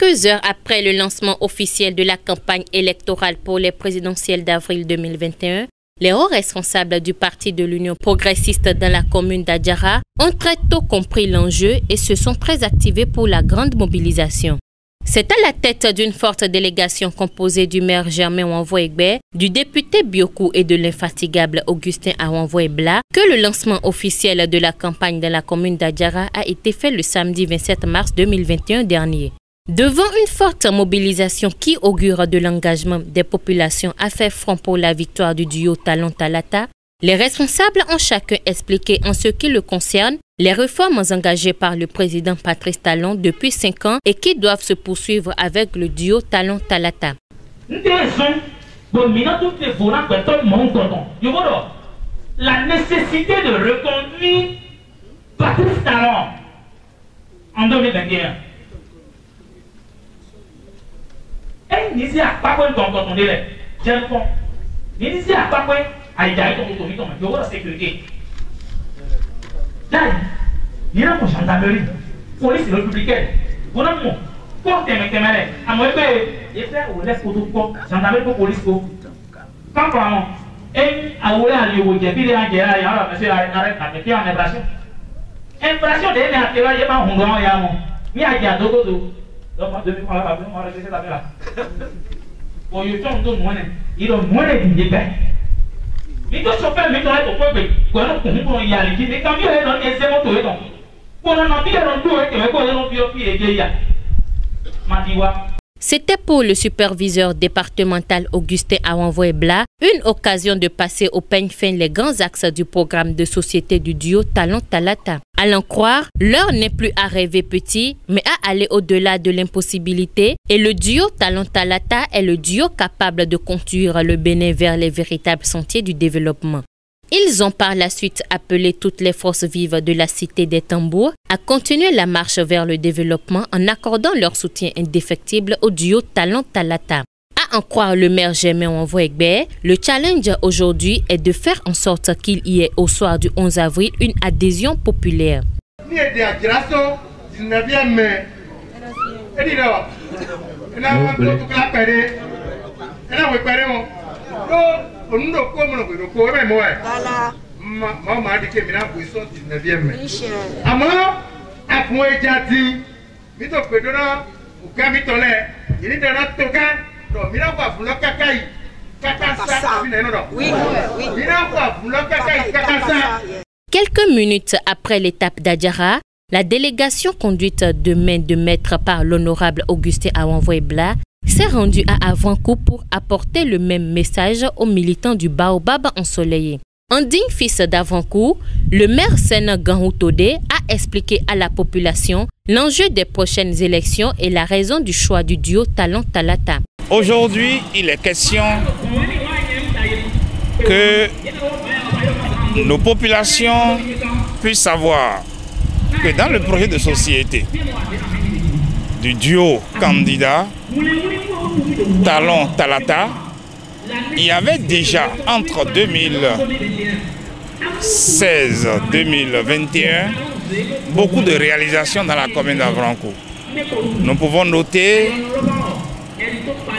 Quelques heures après le lancement officiel de la campagne électorale pour les présidentielles d'avril 2021, les hauts responsables du parti de l'Union progressiste dans la commune d'Adjara ont très tôt compris l'enjeu et se sont très activés pour la grande mobilisation. C'est à la tête d'une forte délégation composée du maire Germain Wanvoegbe, du député Biokou et de l'infatigable Augustin Awanvoebla que le lancement officiel de la campagne dans la commune d'Adjara a été fait le samedi 27 mars 2021 dernier. Devant une forte mobilisation qui augure de l'engagement des populations à faire front pour la victoire du duo Talon Talata, les responsables ont chacun expliqué en ce qui le concerne les réformes engagées par le président Patrice Talon depuis 5 ans et qui doivent se poursuivre avec le duo Talon Talata. La nécessité de reconduire Patrice Talon en 2021. Et nous avons pas de sécurité. Là, il y a une gendarmerie, police républicaine. On a mon porte mes caméras. À moi, il fait ou laisse pour gendarmerie pour police. Quand parlons, et à où aller au Djébé, il y a monsieur arrête avec qui en infraction. Infraction de l'intérieur, il y a pas un grand yamon. Il y a un dogo. Donc, moi, depuis moi, on va régler ça là. Pour y faire un don moins, il a moins de dégâts. Mais quand je fais mes toilettes au peuple, quand on y a les mais quand il y a dans les zéros tout est donc. Pour on a bien dans tout et que quand on a bien et déjà. Madiwa. C'était pour le superviseur départemental Augustin Awanvoebla une occasion de passer au peigne fin les grands axes du programme de société du duo Talon Talata. À l'en croire, l'heure n'est plus à rêver petit, mais à aller au-delà de l'impossibilité. Et le duo Talon Talata est le duo capable de conduire le Bénin vers les véritables sentiers du développement. Ils ont par la suite appelé toutes les forces vives de la cité des tambours à continuer la marche vers le développement en accordant leur soutien indéfectible au duo Talon Talata. À en croire le maire Germain Wanvoegbe, le challenge aujourd'hui est de faire en sorte qu'il y ait au soir du 11 avril une adhésion populaire. Quelques minutes après l'étape d'Adjara, la délégation conduite de main de maître par l'honorable Augustin Awanvoebla s'est rendue à Avrankou pour apporter le même message aux militants du Baobab ensoleillé. En digne fils d'Avrankou, le maire Sena Ganhoutode a expliqué à la population l'enjeu des prochaines élections et la raison du choix du duo Talon Talata. Aujourd'hui, il est question que nos populations puissent savoir que dans le projet de société du duo candidat Talon Talata, il y avait déjà entre 2016 et 2021 beaucoup de réalisations dans la commune d'Avrankou. Nous pouvons noter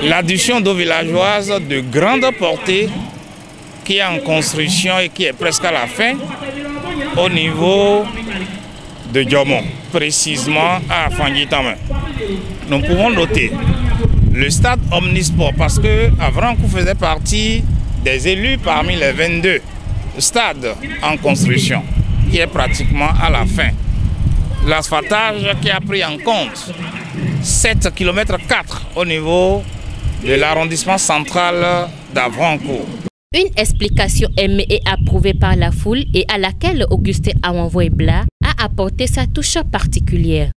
l'addition d'eau villageoise de grande portée qui est en construction et qui est presque à la fin au niveau de Diomon, précisément à Fangitama. Nous pouvons noter le stade Omnisport parce que Avrankou faisait partie des élus parmi les 22 stades en construction qui est pratiquement à la fin. L'asphaltage qui a pris en compte 7 km 4 au niveau de l'arrondissement central d'Avrankou. Une explication aimée et approuvée par la foule et à laquelle Augustin Awanvoebla a apporté sa touche particulière.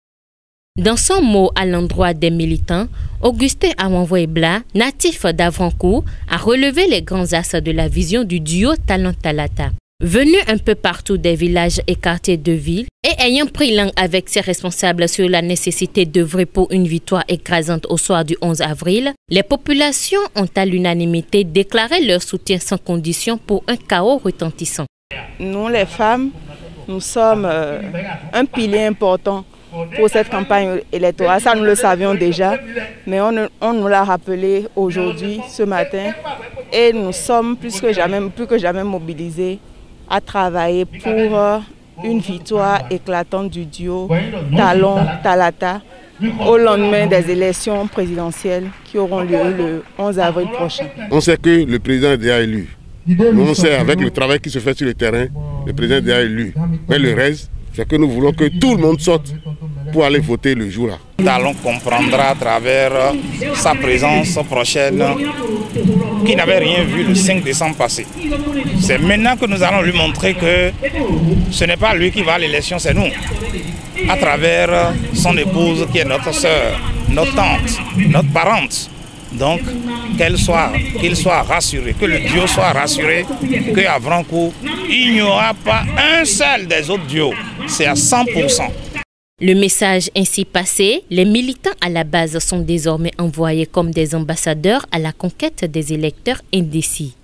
Dans son mot à l'endroit des militants, Augustin Awanvoebla, natif d'Avrankou, a relevé les grands axes de la vision du duo Talon Talata. Venu un peu partout des villages et quartiers de ville et ayant pris langue avec ses responsables sur la nécessité d'œuvrer pour une victoire écrasante au soir du 11 avril, les populations ont à l'unanimité déclaré leur soutien sans condition pour un chaos retentissant. Nous les femmes, nous sommes un pilier important pour cette campagne électorale. Ça, nous le savions déjà, mais on nous l'a rappelé aujourd'hui, ce matin, et nous sommes plus que jamais mobilisés à travailler pour une victoire éclatante du duo Talon-Talata au lendemain des élections présidentielles qui auront lieu le 11 avril prochain. On sait que le président est déjà élu. On sait avec le travail qui se fait sur le terrain, le président est déjà élu. Mais le reste, c'est que nous voulons que tout le monde sorte pour aller voter le jour-là. Talon comprendra à travers sa présence prochaine qu'il n'avait rien vu le 5 décembre passé. C'est maintenant que nous allons lui montrer que ce n'est pas lui qui va à l'élection, c'est nous. À travers son épouse qui est notre sœur, notre tante, notre parente. Donc qu'il soit rassuré, que le duo soit rassuré qu'à Vrancourt, il n'y aura pas un seul des autres duos. C'est à 100%. Le message ainsi passé, les militants à la base sont désormais envoyés comme des ambassadeurs à la conquête des électeurs indécis.